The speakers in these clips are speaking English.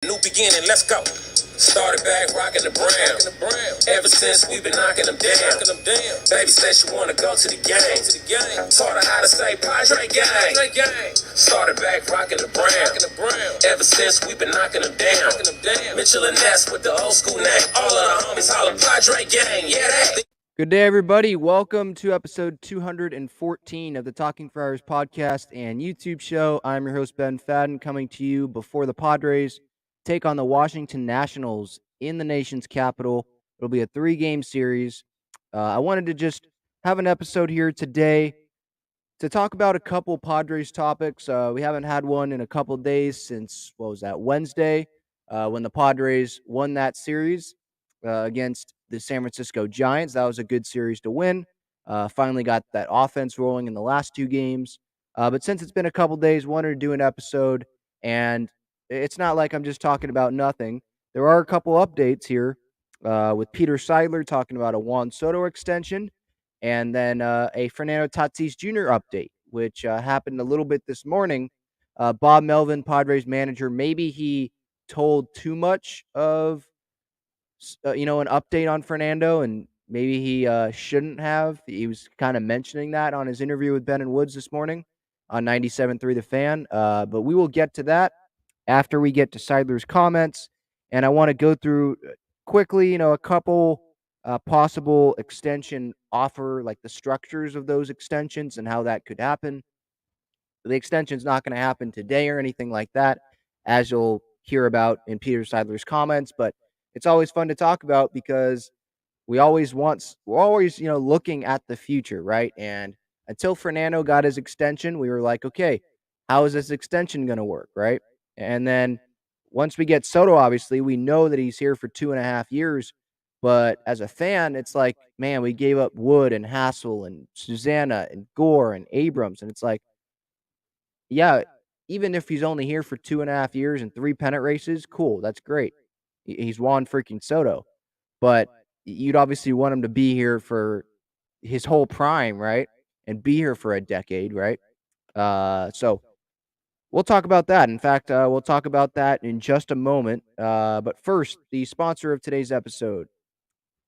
New beginning, let's go. Started back rocking the brown. Ever since we've been knocking them down. Baby said she wanna go to the game. Taught her how to say Padre gang. Started back rocking the brown. Ever since we've been knocking them down. Mitchell and Ness with the old school name. All of the homies holler Padre gang. Yeah, that. Good day, everybody. Welcome to episode 214 of the Talking Friars podcast and YouTube show. I'm your host, Ben Fadden, coming to you before the Padres take on the Washington Nationals in the nation's capital. It'll be a 3-game series. I wanted to just have an episode here today to talk about a couple Padres topics. We haven't had one in a couple days since, Wednesday, when the Padres won that series against the San Francisco Giants. That was a good series to win. Finally got that offense rolling in the last 2 games. But since it's been a couple days, wanted to do an episode, and it's not like I'm just talking about nothing. There are a couple updates here with Peter Seidler talking about a Juan Soto extension, and then a Fernando Tatis Jr. update, which happened a little bit this morning. Bob Melvin, Padres manager, maybe he told too much of an update on Fernando, and maybe he shouldn't have. He was kind of mentioning that on his interview with Ben and Woods this morning on 97.3 The Fan. But we will get to that after we get to Seidler's comments. And I want to go through quickly, a couple possible extension offer, like the structures of those extensions and how that could happen. The extension's not going to happen today or anything like that, as you'll hear about in Peter Seidler's comments, but it's always fun to talk about because we're always, looking at the future, right? And until Fernando got his extension, we were like, okay, how is this extension going to work, right? And then once we get Soto, obviously, we know that he's here for 2.5 years. But as a fan, it's like, man, we gave up Wood and Hassel and Susanna and Gore and Abrams. And it's like, yeah, even if he's only here for 2.5 years and 3 pennant races, cool, that's great. He's Juan freaking Soto. But you'd obviously want him to be here for his whole prime, right? And be here for a decade, right? So we'll talk about that. In fact, we'll talk about that in just a moment. But first, the sponsor of today's episode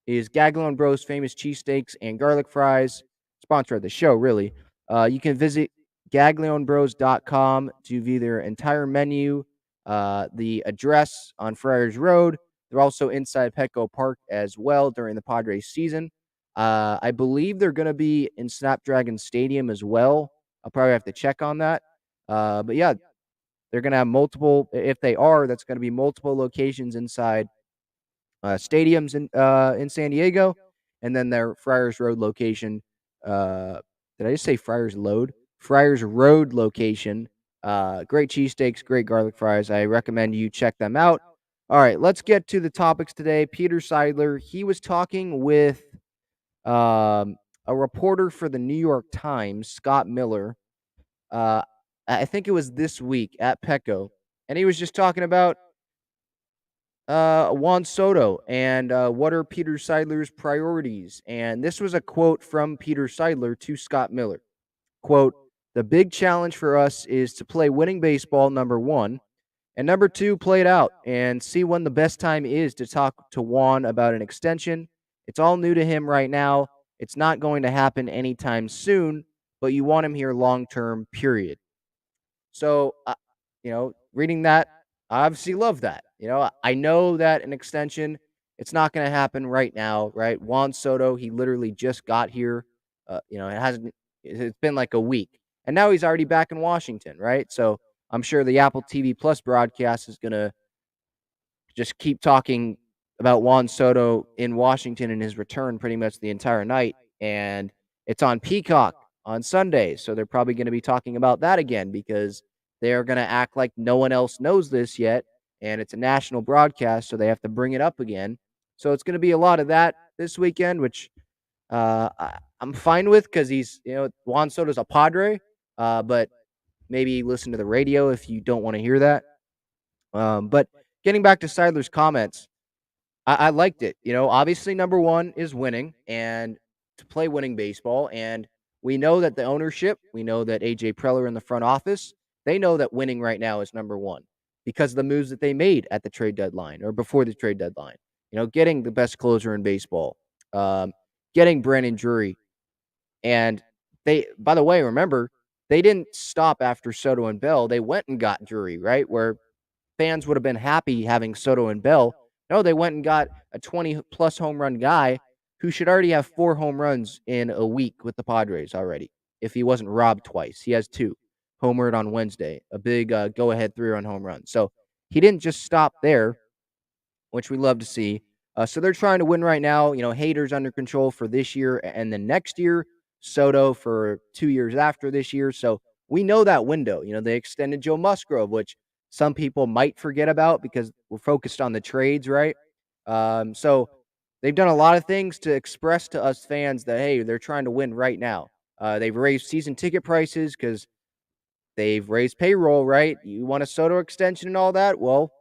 is Gaglione Bros Famous Cheesesteaks and Garlic Fries, sponsor of the show, really. You can visit GaglioneBros.com to view their entire menu, the address on Friars Road. They're also inside Petco Park as well during the Padres season. I believe they're going to be in Snapdragon Stadium as well. I'll probably have to check on that. But yeah, they're going to have multiple. If they are, that's going to be multiple locations inside stadiums in San Diego, and then their Friars Road location. Did I just say Friars Road? Friars Road location. Great cheesesteaks, great garlic fries. I recommend you check them out. All right, let's get to the topics today. Peter Seidler, he was talking with a reporter for the New York Times, Scott Miller. I think it was this week at Petco, and he was just talking about Juan Soto and what are Peter Seidler's priorities. And this was a quote from Peter Seidler to Scott Miller. Quote, "The big challenge for us is to play winning baseball, number one, and number two, play it out and see when the best time is to talk to Juan about an extension. It's all new to him right now. It's not going to happen anytime soon, but you want him here long term, period." So, reading that, I obviously love that. I know that an extension, it's not going to happen right now, right? Juan Soto, he literally just got here. It's been like a week, and now he's already back in Washington, right? So I'm sure the Apple TV Plus broadcast is going to just keep talking about Juan Soto in Washington and his return pretty much the entire night. And it's on Peacock on Sunday. So they're probably going to be talking about that again because they are going to act like no one else knows this yet. And it's a national broadcast, so they have to bring it up again. So it's going to be a lot of that this weekend, which I'm fine with because Juan Soto's a Padre. But maybe listen to the radio if you don't want to hear that. But getting back to Seidler's comments, I liked it. Obviously, number one is winning and to play winning baseball. And we know that the ownership, we know that AJ Preller in the front office, they know that winning right now is number one. because of the moves that they made at the trade deadline or before the trade deadline. Getting the best closer in baseball, getting Brandon Drury. And by the way, remember, they didn't stop after Soto and Bell. They went and got Drury, right? Where fans would have been happy having Soto and Bell. No, they went and got a 20-plus home run guy who should already have 4 home runs in a week with the Padres already if he wasn't robbed twice. He has 2. Homered on Wednesday, a big go-ahead 3-run home run. So he didn't just stop there, which we love to see. So they're trying to win right now. Hader's under control for this year and then next year. Soto for 2 years after this year. So we know that window. They extended Joe Musgrove, which some people might forget about because we're focused on the trades, right? So they've done a lot of things to express to us fans that, hey, they're trying to win right now. They've raised season ticket prices because they've raised payroll, right? You want a Soto extension and all that? Well,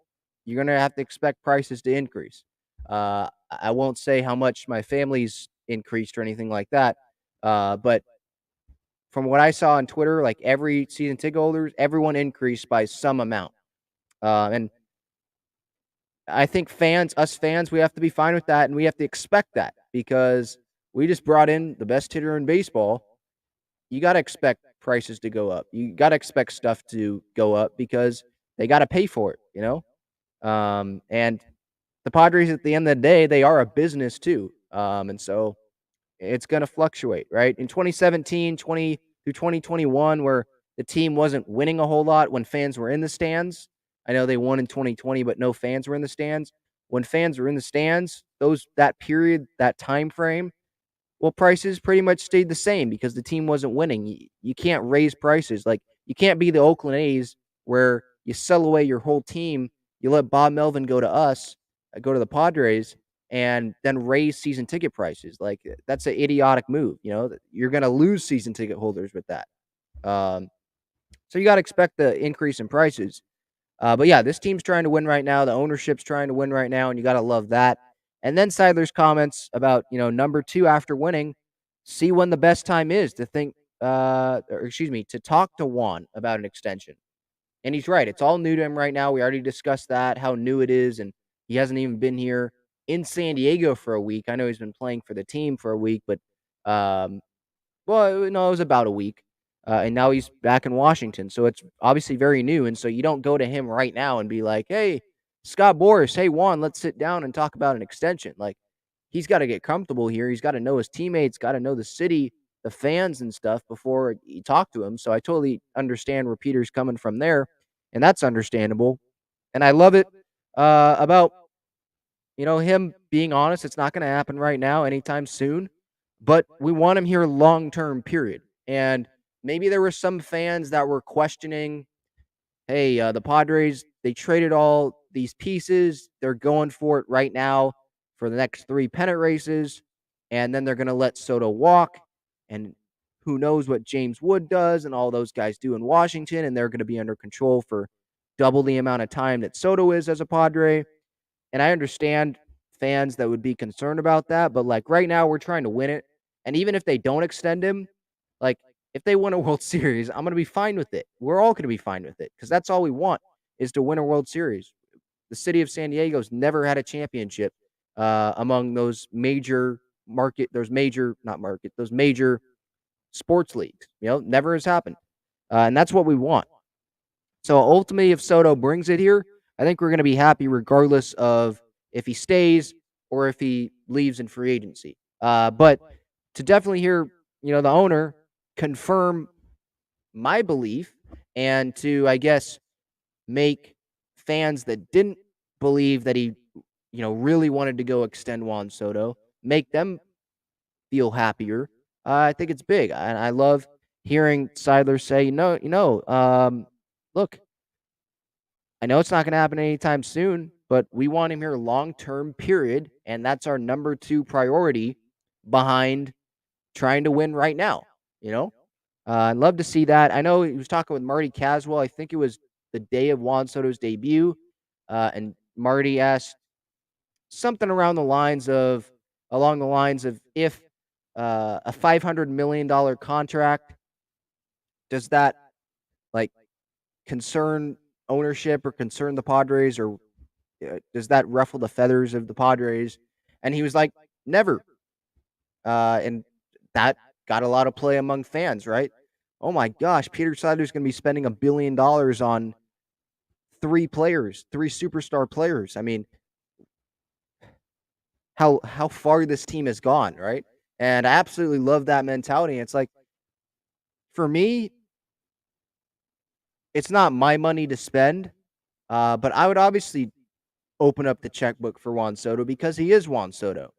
you're going to have to expect prices to increase. I won't say how much my family's increased or anything like that. But from what I saw on Twitter, like every season ticket holders, everyone increased by some amount. And I think us fans, we have to be fine with that and we have to expect that because we just brought in the best hitter in baseball. You got to expect prices to go up. You got to expect stuff to go up because they got to pay for it, and the Padres at the end of the day, they are a business too. And so it's going to fluctuate, right? In 2017, 20 through 2021, where the team wasn't winning a whole lot when fans were in the stands. I know they won in 2020, but no fans were in the stands. When fans were in the stands, that period, that time frame, well, prices pretty much stayed the same because the team wasn't winning. You can't raise prices. Like, you can't be the Oakland A's where you sell away your whole team. You let Bob Melvin go to the Padres, and then raise season ticket prices. Like, that's an idiotic move. You're going to lose season ticket holders with that. So you got to expect the increase in prices. But yeah, this team's trying to win right now. The ownership's trying to win right now, and you got to love that. And then Seidler's comments about, number 2 after winning, see when the best time is to to talk to Juan about an extension. And he's right. It's all new to him right now. We already discussed that, how new it is, and he hasn't even been here in San Diego for a week. I know he's been playing for the team for a week, but well, no, it was about a week. And now he's back in Washington. So it's obviously very new. And so you don't go to him right now and be like, hey, Scott Boras, hey, Juan, let's sit down and talk about an extension. Like, he's got to get comfortable here. He's got to know his teammates, got to know the city, the fans and stuff before you talk to him. So I totally understand where Peter's coming from there. And that's understandable. And I love it about, him being honest. It's not going to happen right now anytime soon. But we want him here long-term, period. And maybe there were some fans that were questioning, hey, the Padres, they traded all these pieces. They're going for it right now for the next 3 pennant races. And then they're going to let Soto walk. And who knows what James Wood does and all those guys do in Washington. And they're going to be under control for double the amount of time that Soto is as a Padre. And I understand fans that would be concerned about that. But like right now, we're trying to win it. And even if they don't extend him, like, if they win a World Series, I'm going to be fine with it. We're all going to be fine with it because that's all we want is to win a World Series. The city of San Diego's never had a championship among those major those major sports leagues. Never has happened. And that's what we want. So ultimately, if Soto brings it here, I think we're going to be happy regardless of if he stays or if he leaves in free agency. But to definitely hear, the owner confirm my belief and to, I guess, make fans that didn't believe that he, really wanted to go extend Juan Soto, make them feel happier. I think it's big. And I love hearing Seidler say, look, I know it's not going to happen anytime soon, but we want him here long-term, period. And that's our number 2 priority behind trying to win right now, I'd love to see that. I know he was talking with Marty Caswell. I think it was the day of Juan Soto's debut. And Marty asked something along the lines of if a $500 million contract, does that like concern ownership or concern the Padres, or does that ruffle the feathers of the Padres? And he was like, never. And that got a lot of play among fans, right? Oh my gosh, Peter Seidler's going to be spending $1 billion on three players, three superstar players. I mean, how far this team has gone, right? And I absolutely love that mentality. It's like, for me, it's not my money to spend, but I would obviously open up the checkbook for Juan Soto because he is Juan Soto.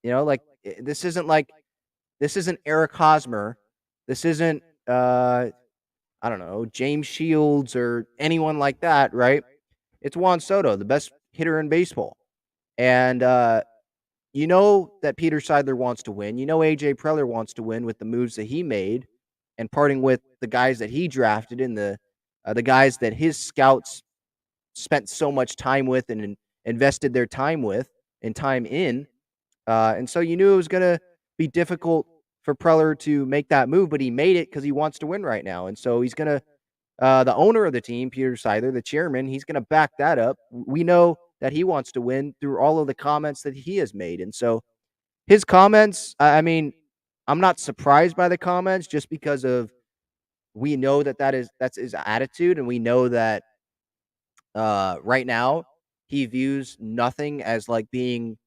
Like, this isn't Eric Hosmer. This isn't I don't know, James Shields or anyone like that, right? It's Juan Soto, the best hitter in baseball. And that Peter Seidler wants to win. AJ Preller wants to win with the moves that he made and parting with the guys that he drafted and the guys that his scouts spent so much time with and invested their time with and time in. And so you knew it was going to be difficult for Preller to make that move, but he made it because he wants to win right now. And so he's going to, the owner of the team, Peter Seidler, the chairman, he's going to back that up. We know that he wants to win through all of the comments that he has made. And so his comments, I mean, I'm not surprised by the comments just because of we know that's his attitude, and we know that right now he views nothing as like being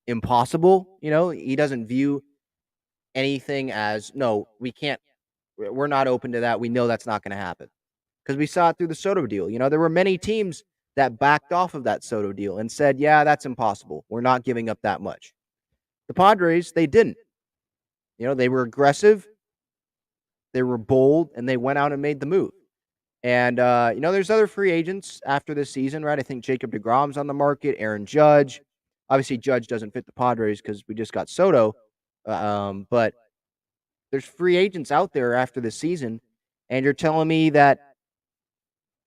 impossible. He doesn't view anything as, no, we can't, we're not open to that. We know that's not going to happen because we saw it through the Soto deal. There were many teams that backed off of that Soto deal and said, yeah, that's impossible. We're not giving up that much. The Padres, they didn't. They were aggressive, they were bold, and they went out and made the move. And, there's other free agents after this season, right? I think Jacob deGrom's on the market, Aaron Judge. Obviously, Judge doesn't fit the Padres because we just got Soto. But there's free agents out there after this season, and you're telling me that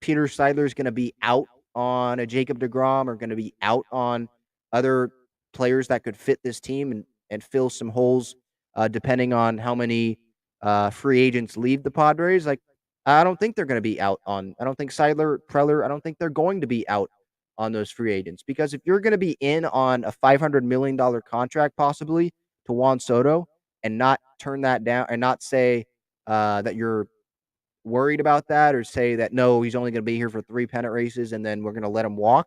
Peter Seidler is going to be out on a Jacob deGrom or going to be out on other players that could fit this team and fill some holes, depending on how many free agents leave the Padres. Like, I don't think they're going to be out on. I don't think Seidler, Preller, I don't think they're going to be out on those free agents, because if you're going to be in on a $500 million contract possibly to Juan Soto and not turn that down and not say that you're worried about that, or say that no, he's only going to be here for 3 pennant races and then we're going to let him walk.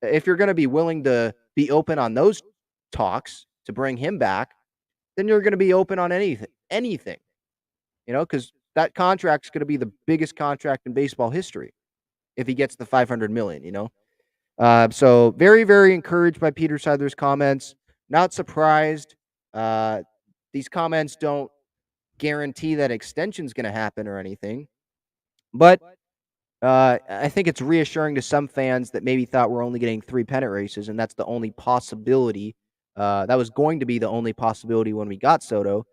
If you're going to be willing to be open on those talks to bring him back, then you're going to be open on anything, because that contract's going to be the biggest contract in baseball history if he gets the $500 million. So very, very encouraged by Peter Seidler's comments. Not surprised. These comments don't guarantee that extension's going to happen or anything, but I think it's reassuring to some fans that maybe thought we're only getting 3 pennant races, and that's the only possibility. That was going to be the only possibility when we got Soto.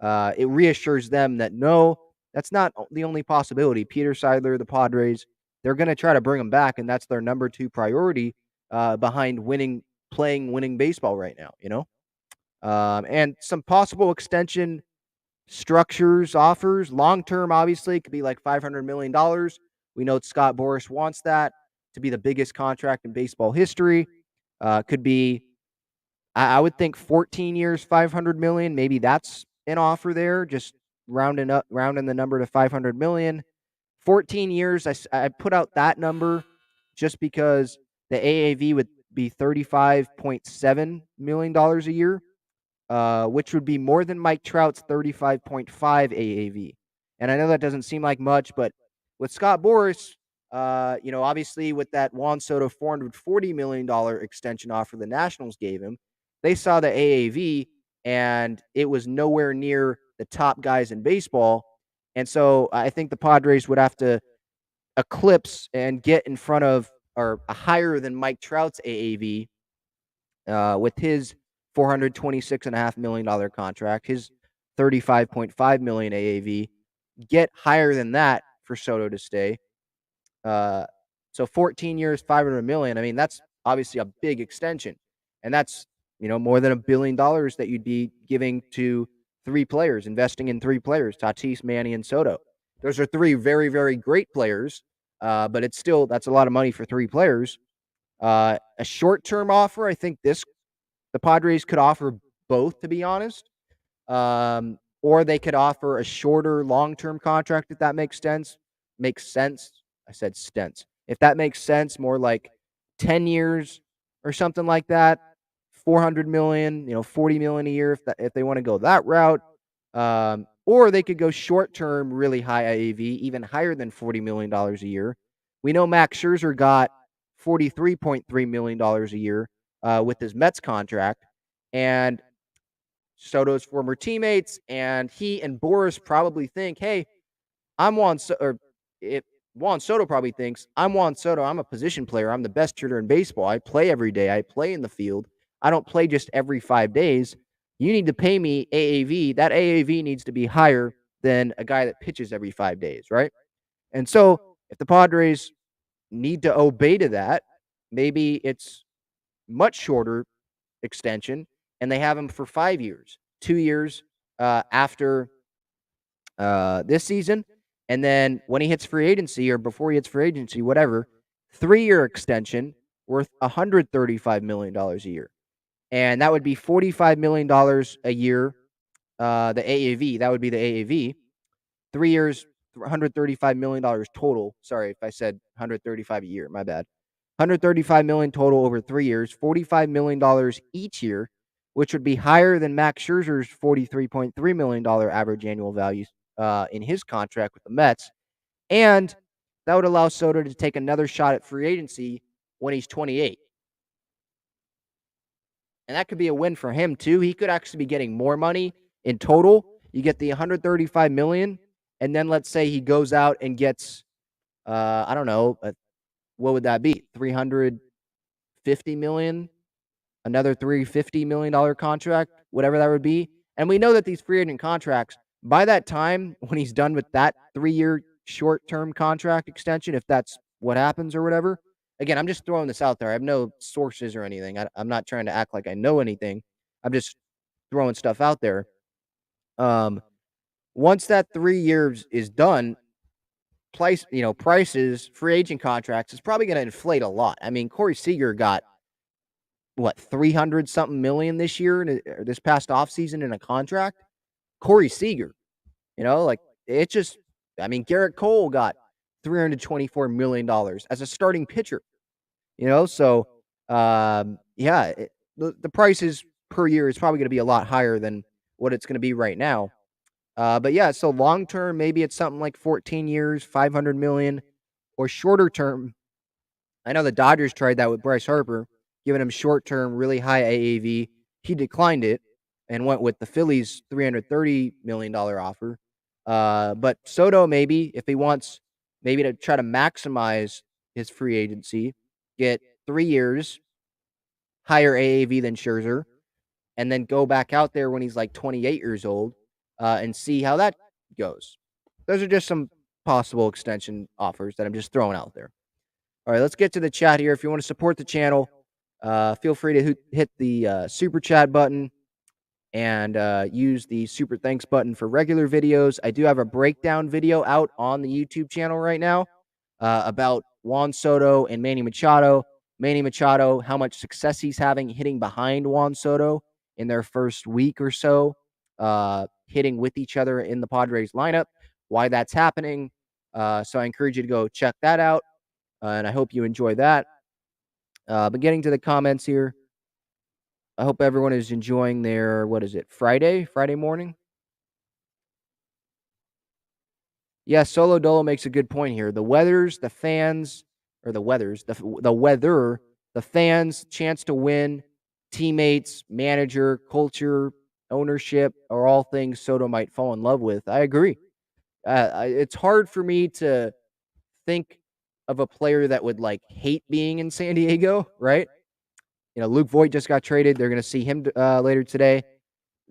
It reassures them that no, that's not the only possibility. Peter Seidler, the Padres, they're going to try to bring him back, and that's their number 2 priority behind winning baseball right now. And some possible extension structures, offers, long term, obviously, could be like $500 million. We know Scott Boras wants that to be the biggest contract in baseball history. Could be, I would think, 14 years, $500 million. Maybe that's an offer there, just rounding the number to $500 million. 14 years, I put out that number just because the AAV would be $35.7 million a year, which would be more than Mike Trout's 35.5 AAV. And I know that doesn't seem like much, but with Scott Boras, obviously with that Juan Soto $440 million extension offer the Nationals gave him, they saw the AAV, and it was nowhere near the top guys in baseball. And so I think the Padres would have to eclipse and get in front of, or higher than Mike Trout's AAV with his $426.5 million contract, his $35.5 million AAV, get higher than that for Soto to stay. So 14 years, $500 million. I mean, that's obviously a big extension, and that's more than $1 billion that you'd be giving to 3 players, investing in 3 players: Tatis, Manny, and Soto. Those are three very, very great players, but that's a lot of money for three players. A short-term offer, I think the Padres could offer both, to be honest. Or they could offer a shorter long-term contract if that makes sense. Makes sense. I said stents. If that makes sense, more like 10 years or something like that. 400 million, 40 million a year if they want to go that route. Or they could go short-term, really high AAV, even higher than $40 million a year. We know Max Scherzer got $43.3 million a year with his Mets contract. And Soto's former teammates, and he and Boris probably think, "Hey, I'm Juan Soto." Or if Juan Soto probably thinks, "I'm Juan Soto. I'm a position player. I'm the best hitter in baseball. I play every day. I play in the field. I don't play just every 5 days. You need to pay me AAV. That AAV needs to be higher than a guy that pitches every 5 days, right?" And so, if the Padres need to obey to that, maybe it's much shorter extension, and they have him for 5 years, 2 years after this season, and then when he hits free agency or before he hits free agency, whatever, 3-year extension worth $135 million a year, and that would be $45 million a year. The AAV, that would be the AAV. 3 years, $135 million total. Sorry if I said 135 a year. My bad. 135 million total over 3 years, $45 million each year, which would be higher than Max Scherzer's $43.3 million average annual value in his contract with the Mets. And that would allow Soto to take another shot at free agency when he's 28. And that could be a win for him too. He could actually be getting more money in total. You get the 135 million, and then let's say he goes out and gets I don't know, what would that be? 350 million, another $350 million contract, whatever that would be. And we know that these free agent contracts, by that time, when he's done with that 3-year short-term contract extension, if that's what happens or whatever. Again, I'm just throwing this out there. I have no sources or anything. I'm not trying to act like I know anything. I'm just throwing stuff out there. Um, Once that 3 years is done, prices, free agent contracts is probably going to inflate a lot. I mean, Corey Seager got what 300 something million this year, or this past offseason in a contract. Corey Seager, like it just, I mean, Garrett Cole got $324 million as a starting pitcher, so yeah, the prices per year is probably going to be a lot higher than what it's going to be right now. But yeah, so long term, maybe it's something like 14 years, 500 million, or shorter term. I know the Dodgers tried that with Bryce Harper, giving him short term, really high AAV. He declined it and went with the Phillies' $330 million offer. But Soto, maybe, if he wants maybe to try to maximize his free agency, get 3 years, higher AAV than Scherzer, and then go back out there when he's like 28 years old and see how that goes. Those are just some possible extension offers that I'm just throwing out there. All right, let's get to the chat here. If you want to support the channel, feel free to hit the super chat button and use the super thanks button for regular videos. I do have a breakdown video out on the YouTube channel right now about Juan Soto and Manny Machado. Manny Machado, how much success he's having hitting behind Juan Soto in their first week or so, hitting with each other in the Padres lineup, why that's happening. So I encourage you to go check that out, and I hope you enjoy that. But getting to the comments here, I hope everyone is enjoying their, what is it, Friday morning? Yeah, Solo Dolo makes a good point here. The weathers, the fans, or the weathers, the weather, the fans, chance to win, teammates, manager, culture, ownership are all things Soto might fall in love with. I agree. It's hard for me to think of a player that would like hate being in San Diego, right? Luke Voigt just got traded. They're going to see him later today.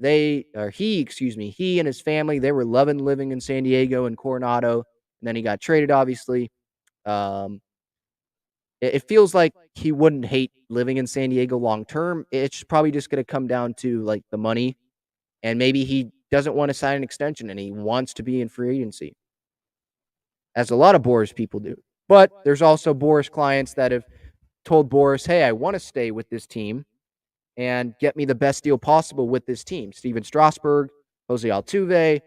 He and his family, they were loving living in San Diego and Coronado, and then he got traded, obviously. It feels like he wouldn't hate living in San Diego long term. It's probably just going to come down to like the money, and maybe he doesn't want to sign an extension and he wants to be in free agency. as a lot of Boras people do. But there's also Boras clients that have told Boras, hey, I want to stay with this team and get me the best deal possible with this team. Steven Strasburg, Jose Altuve.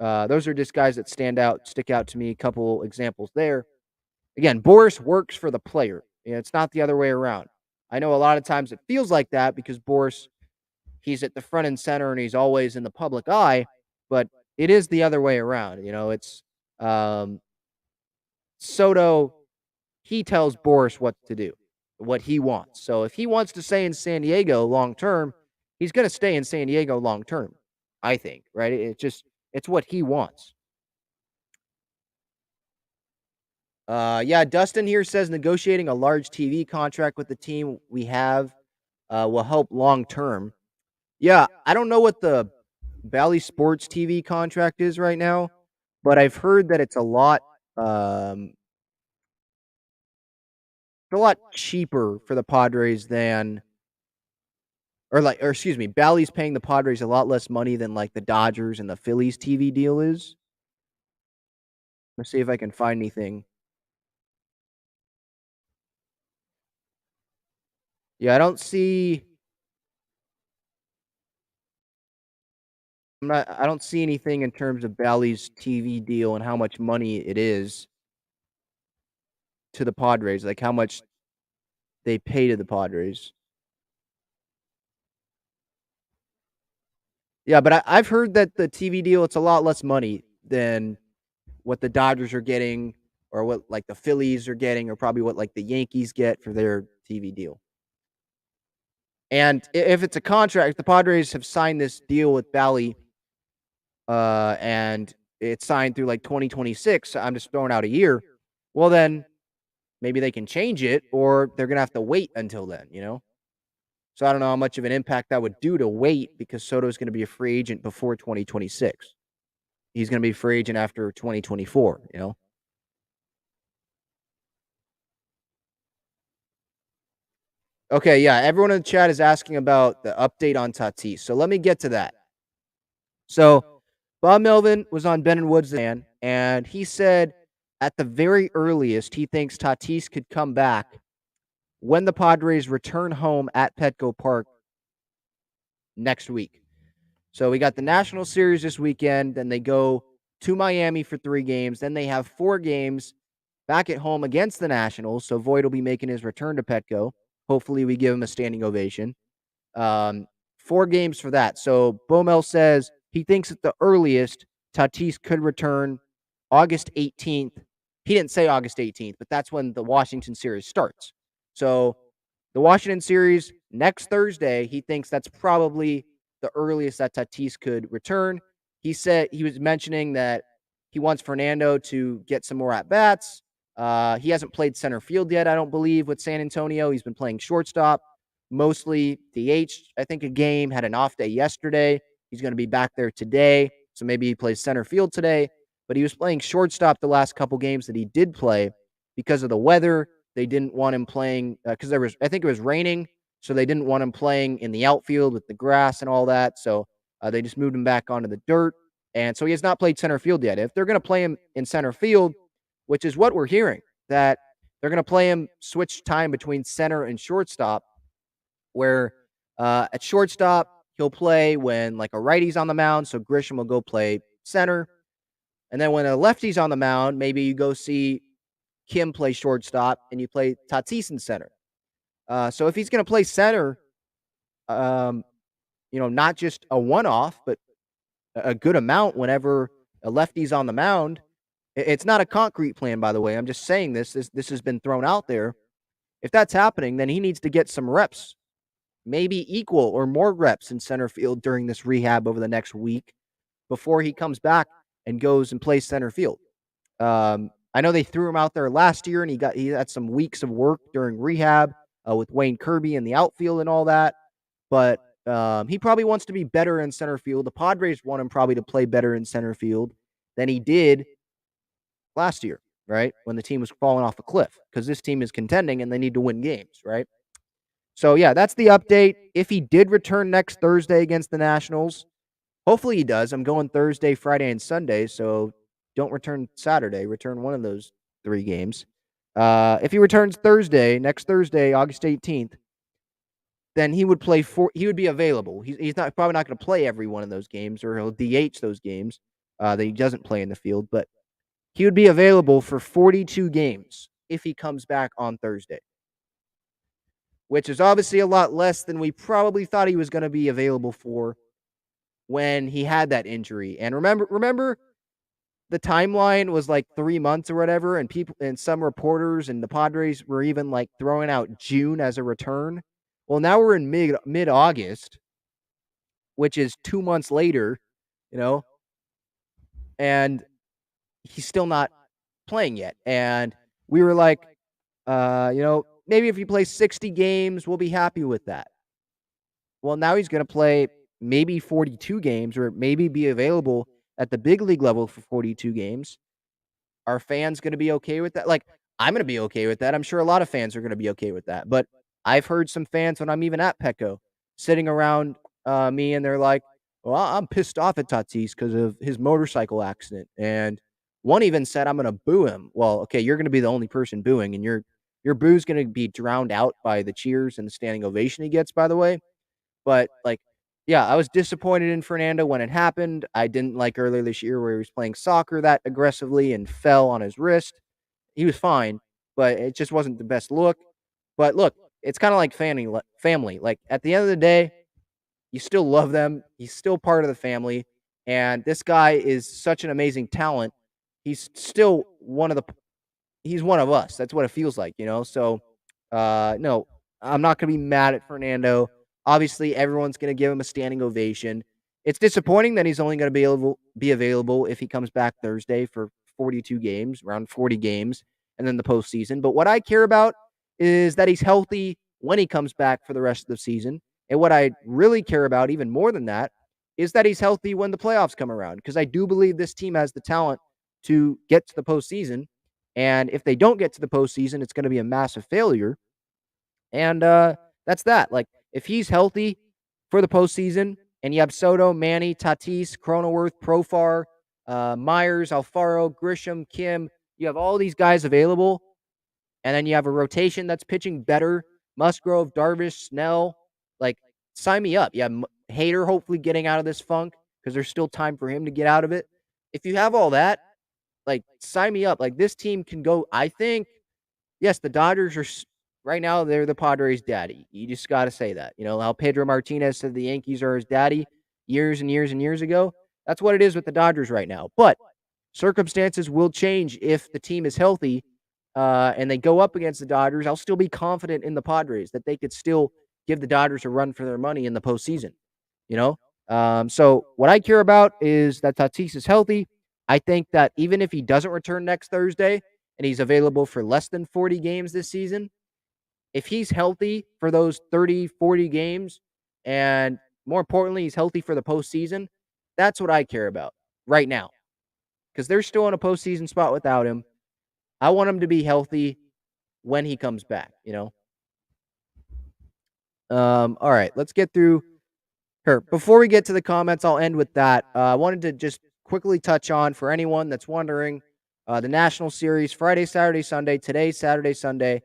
Those are just guys that stick out to me. A couple examples there. Again, Boras works for the player. It's not the other way around. I know a lot of times it feels like that because Boras, he's at the front and center and he's always in the public eye, but it is the other way around. It's um, Soto, he tells Boras what to do, what he wants. So if he wants to stay in San Diego long term, he's going to stay in San Diego long term, I think, right? It's what he wants. Yeah, Dustin here says negotiating a large TV contract with the team we have will help long term. Yeah, I don't know what the Bally Sports TV contract is right now, but I've heard that it's um, a lot cheaper for the Padres than, or excuse me, Bally's paying the Padres a lot less money than like the Dodgers and the Phillies TV deal is. Let's see if I can find anything. Yeah, I don't see anything in terms of Bally's TV deal and how much money it is to the Padres, like how much they pay to the Padres. Yeah, but I've heard that the TV deal, it's a lot less money than what the Dodgers are getting or what like the Phillies are getting or probably what like the Yankees get for their TV deal. And if it's a contract, the Padres have signed this deal with Bally, and it's signed through like 2026. I'm just throwing out a year. Well, then maybe they can change it, or they're gonna have to wait until then. So I don't know how much of an impact that would do to wait because Soto's going to be a free agent before 2026. He's going to be a free agent after 2024. Okay, yeah, everyone in the chat is asking about the update on Tatis. So let me get to that. So Bob Melvin was on Ben and Woods and he said at the very earliest he thinks Tatis could come back when the Padres return home at Petco Park next week. So we got the National Series this weekend. Then they go to Miami for 3 games. Then they have 4 games back at home against the Nationals. So Voit will be making his return to Petco. Hopefully we give him a standing ovation. 4 games for that. So Bomel says he thinks at the earliest Tatis could return August 18th. He didn't say August 18th, but that's when the Washington series starts. So the Washington series next Thursday, he thinks that's probably the earliest that Tatis could return. He said he was mentioning that he wants Fernando to get some more at bats. He hasn't played center field yet, I don't believe, with San Antonio. He's been playing shortstop, mostly DH. I think a game, had an off day yesterday. He's going to be back there today, so maybe he plays center field today. But he was playing shortstop the last couple games that he did play because of the weather. They didn't want him playing because I think it was raining, so they didn't want him playing in the outfield with the grass and all that. So they just moved him back onto the dirt. And so he has not played center field yet. If they're going to play him in center field, which is what we're hearing, that they're going to play him switch time between center and shortstop, where at shortstop, he'll play when like a righty's on the mound. So Grisham will go play center. And then when a lefty's on the mound, maybe you go see Kim play shortstop and you play Tatis in center. So if he's going to play center, not just a one-off, but a good amount whenever a lefty's on the mound. It's not a concrete plan, by the way. I'm just saying this has been thrown out there. If that's happening, then he needs to get some reps, maybe equal or more reps in center field during this rehab over the next week before he comes back and goes and plays center field. I know they threw him out there last year, and he had some weeks of work during rehab with Wayne Kirby in the outfield and all that. But he probably wants to be better in center field. The Padres want him probably to play better in center field than he did last year, right? When the team was falling off a cliff, because this team is contending and they need to win games, right? So, yeah, that's the update. If he did return next Thursday against the Nationals, hopefully he does. I'm going Thursday, Friday, and Sunday. So don't return Saturday, return one of those 3 games. If he returns next Thursday, August 18th, then he would he would be available. He's not probably not going to play every one of those games, or he'll DH those games that he doesn't play in the field, but he would be available for 42 games if he comes back on Thursday, which is obviously a lot less than we probably thought he was going to be available for when he had that injury. And remember the timeline was like 3 months or whatever, and people and some reporters and the Padres were even like throwing out June as a return. Well, now we're in mid August, which is 2 months later, you know, and he's still not playing yet. And we were like, maybe if he plays 60 games, we'll be happy with that. Well, now he's going to play maybe 42 games, or maybe be available at the big league level for 42 games. Are fans going to be okay with that? Like, I'm going to be okay with that. I'm sure a lot of fans are going to be okay with that. But I've heard some fans when I'm even at Petco sitting around me, and they're like, well, I'm pissed off at Tatis because of his motorcycle accident. And one even said, I'm going to boo him. Well, okay, you're going to be the only person booing, and your boo's going to be drowned out by the cheers and the standing ovation he gets, by the way. But, like, yeah, I was disappointed in Fernando when it happened. I didn't like earlier this year where he was playing soccer that aggressively and fell on his wrist. He was fine, but it just wasn't the best look. But look, it's kind of like family. Like, at the end of the day, you still love them. He's still part of the family. And this guy is such an amazing talent. He's still he's one of us. That's what it feels like, you know? So, no, I'm not going to be mad at Fernando. Obviously, everyone's going to give him a standing ovation. It's disappointing that he's only going to be available if he comes back Thursday for 42 games, around 40 games, and then the postseason. But what I care about is that he's healthy when he comes back for the rest of the season. And what I really care about, even more than that, is that he's healthy when the playoffs come around. Because I do believe this team has the talent to get to the postseason. And if they don't get to the postseason, it's going to be a massive failure. And that's that. Like, if he's healthy for the postseason, and you have Soto, Manny, Tatis, Cronenworth, Profar, Myers, Alfaro, Grisham, Kim, you have all these guys available, and then you have a rotation that's pitching better. Musgrove, Darvish, Snell. Like, sign me up. Yeah, Hader hopefully getting out of this funk, because there's still time for him to get out of it. If you have all that, like, sign me up. Like, this team can go, I think, yes, the Dodgers are right now, they're the Padres' daddy. You just got to say that. You know, how Pedro Martinez said the Yankees are his daddy years and years and years ago. That's what it is with the Dodgers right now. But circumstances will change if the team is healthy and they go up against the Dodgers. I'll still be confident in the Padres that they could still give the Dodgers a run for their money in the postseason. You know? So what I care about is that Tatis is healthy. I think that even if he doesn't return next Thursday and he's available for less than 40 games this season, if he's healthy for those 30, 40 games, and more importantly, he's healthy for the postseason, that's what I care about right now. Because they're still in a postseason spot without him. I want him to be healthy when he comes back, you know? All right, let's get through her. Before we get to the comments, I'll end with that. I wanted to just quickly touch on, for anyone that's wondering, the National Series, Friday, Saturday, Sunday. Today, Saturday, Sunday.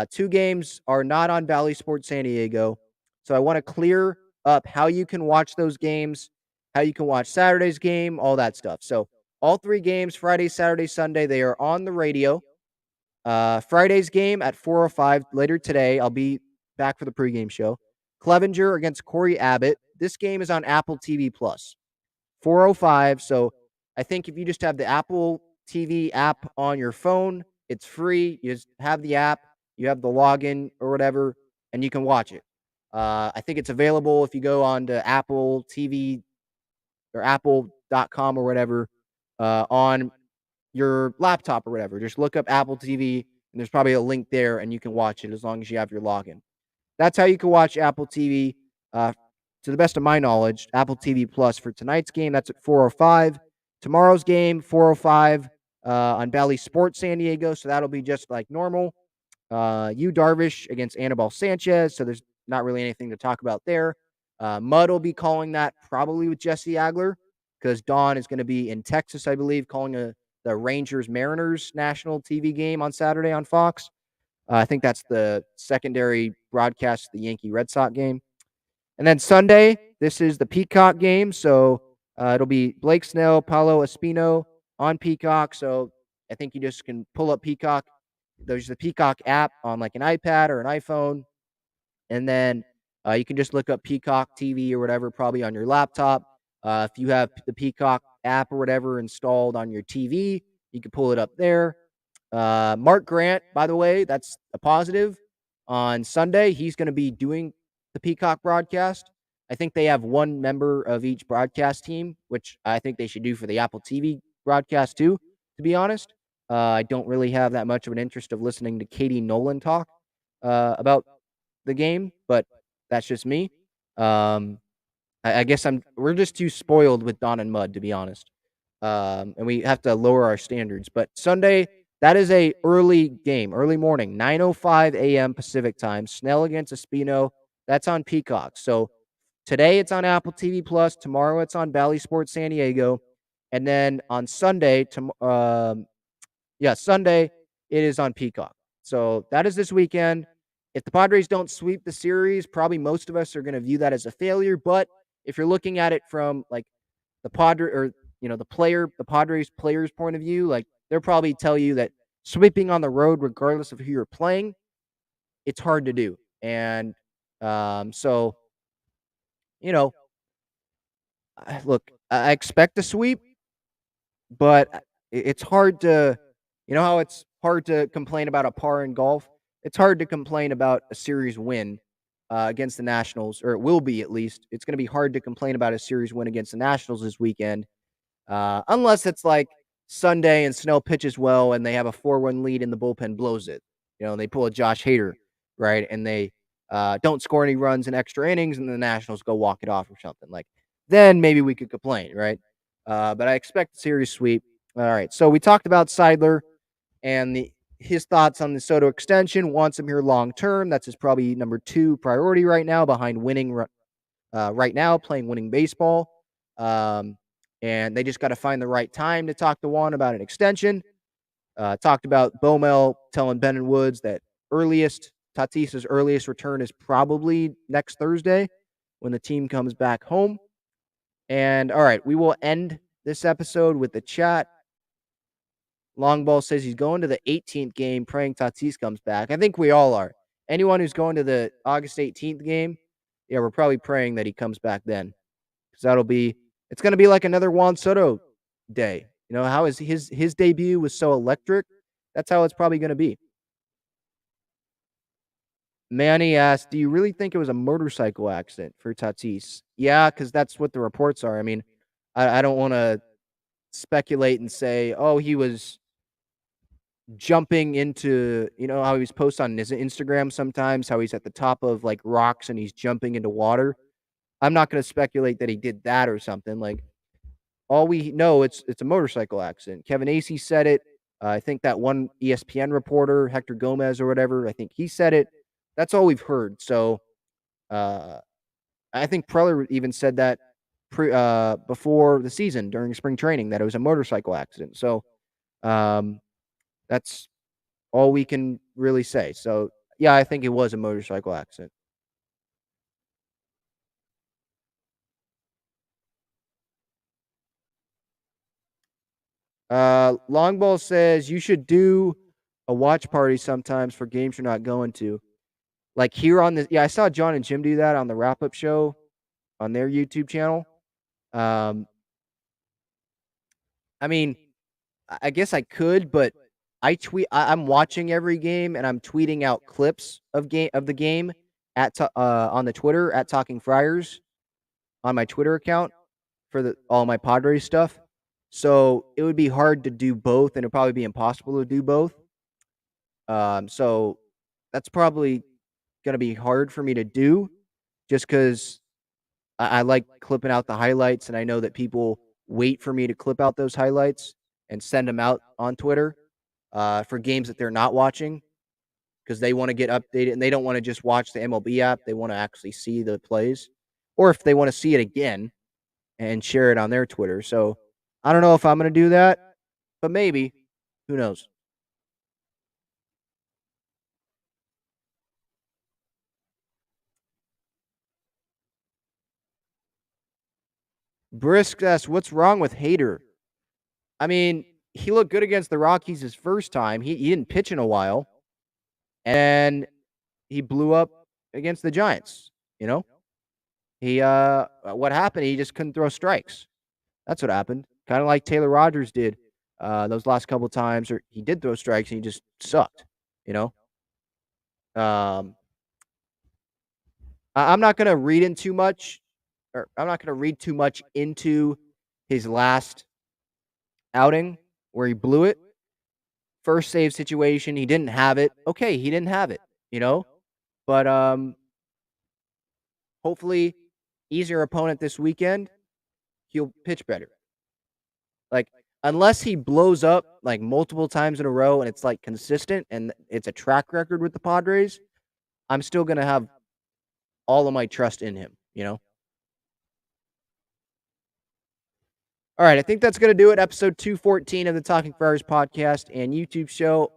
2 games are not on Bally Sports San Diego. So I want to clear up how you can watch those games, how you can watch Saturday's game, all that stuff. So all 3 games, Friday, Saturday, Sunday, they are on the radio. Friday's game at 4:05 later today. I'll be back for the pregame show. Clevenger against Corey Abbott. This game is on Apple TV Plus. 4:05. So I think if you just have the Apple TV app on your phone, it's free. You just have the app, you have the login or whatever, and you can watch it. I think it's available if you go on to Apple TV or apple.com or whatever on your laptop or whatever. Just look up Apple TV, and there's probably a link there, and you can watch it as long as you have your login. That's how you can watch Apple TV. To the best of my knowledge, Apple TV Plus for tonight's game, that's at 4:05. Tomorrow's game, 4:05 on Bally Sports San Diego, so that'll be just like normal. Darvish against Anibal Sanchez, so there's not really anything to talk about there. Mudd will be calling that probably with Jesse Agler, because Don is going to be in Texas, I believe, calling a the Rangers Mariners national TV game on Saturday on Fox. I think that's the secondary broadcast of the Yankee Red Sox game. And then Sunday, this is the Peacock game. So it'll be Blake Snell, Paulo Espino on Peacock. So I think you just can pull up Peacock. There's the Peacock app on like an iPad or an iPhone. And then you can just look up Peacock TV or whatever, probably on your laptop. If you have the Peacock app or whatever installed on your TV, you can pull it up there. Mark Grant, by the way, that's a positive. On Sunday, he's going to be doing the Peacock broadcast. I think they have one member of each broadcast team, which I think they should do for the Apple TV broadcast too, to be honest. I don't really have that much of an interest of listening to Katie Nolan talk about the game, but that's just me. I guess we're just too spoiled with Don and Mud, to be honest. And we have to lower our standards. But Sunday, that is a early game, early morning, 9:05 a.m. Pacific time. Snell against Espino. That's on Peacock. So today it's on Apple TV Plus. Tomorrow it's on Bally Sports San Diego, and then on Sunday, Sunday it is on Peacock. So that is this weekend. If the Padres don't sweep the series, probably most of us are going to view that as a failure. But if you're looking at it from like the the Padres player's point of view, like they'll probably tell you that sweeping on the road, regardless of who you're playing, it's hard to do. And so you know, look, I expect a sweep, but it's hard to, how it's hard to complain about a par in golf. It's hard to complain about a series win against the Nationals, or it will be at least. It's going to be hard to complain about a series win against the Nationals this weekend, unless it's like Sunday and Snell pitches well and they have a 4-1 lead and the bullpen blows it. And they pull a Josh Hader, right? And they don't score any runs in extra innings and the Nationals go walk it off or something. Like, then maybe we could complain, right? But I expect a series sweep. All right. So we talked about Seidler and his thoughts on the Soto extension. Wants him here long term. That's his probably number 2 priority right now, behind winning right now, playing winning baseball. And they just got to find the right time to talk to Juan about an extension. Talked about Bomel telling Ben and Woods that Tatis's earliest return is probably next Thursday when the team comes back home. And all right, we will end this episode with the chat. Longball says he's going to the 18th game, praying Tatis comes back. I think we all are. Anyone who's going to the August 18th game, yeah, we're probably praying that he comes back then. Because it's going to be like another Juan Soto day. How is his debut was so electric? That's how it's probably going to be. Manny asked, do you really think it was a motorcycle accident for Tatis? Yeah, because that's what the reports are. I mean, I don't want to speculate and say, oh, he was jumping into, how he's post on his Instagram sometimes, how he's at the top of like rocks and he's jumping into water. I'm not going to speculate that he did that or something. Like, all we know, it's a motorcycle accident. Kevin Acee said it. I think that one ESPN reporter, Hector Gomez or whatever, I think he said it. That's all we've heard. So I think Preller even said that before the season during spring training, that it was a motorcycle accident. So that's all we can really say. So, yeah, I think it was a motorcycle accident. Longball says you should do a watch party sometimes for games you're not going to. Like here on this, I saw John and Jim do that on the wrap-up show on their YouTube channel. I mean, I guess I could, but I'm watching every game and I'm tweeting out clips of the game on the Twitter at Talking Friars on my Twitter account for all my Padres stuff. So it would be hard to do both, and it'd probably be impossible to do both. So that's probably going to be hard for me to do, just because I like clipping out the highlights, and I know that people wait for me to clip out those highlights and send them out on Twitter for games that they're not watching, because they want to get updated and they don't want to just watch the MLB app. They want to actually see the plays, or if they want to see it again and share it on their Twitter. So I don't know if I'm going to do that. but maybe. Who knows? Brisk asks, what's wrong with Hader? I mean, he looked good against the Rockies his first time. He didn't pitch in a while, and he blew up against the Giants. You know, what happened? He just couldn't throw strikes. That's what happened. Kind of like Taylor Rogers did those last couple times, or he did throw strikes and he just sucked. You know, um, I'm not gonna read in too much, or I'm not gonna read too much into his last outing where he blew it. First save situation, he didn't have it. Okay, he didn't have it, you know? But hopefully easier opponent this weekend, he'll pitch better. Like unless he blows up like multiple times in a row and it's like consistent and it's a track record with the Padres, I'm still going to have all of my trust in him, you know? All right, I think that's going to do it. Episode 214 of the Talking Friars podcast and YouTube show.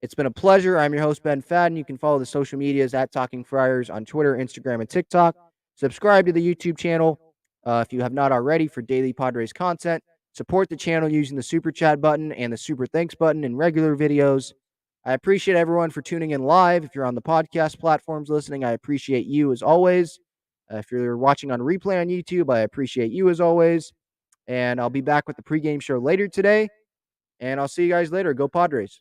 It's been a pleasure. I'm your host, Ben Fadden. You can follow the social medias at Talking Friars on Twitter, Instagram, and TikTok. Subscribe to the YouTube channel if you have not already for daily Padres content. Support the channel using the Super Chat button and the Super Thanks button in regular videos. I appreciate everyone for tuning in live. If you're on the podcast platforms listening, I appreciate you as always. If you're watching on replay on YouTube, I appreciate you as always. And I'll be back with the pregame show later today. And I'll see you guys later. Go Padres.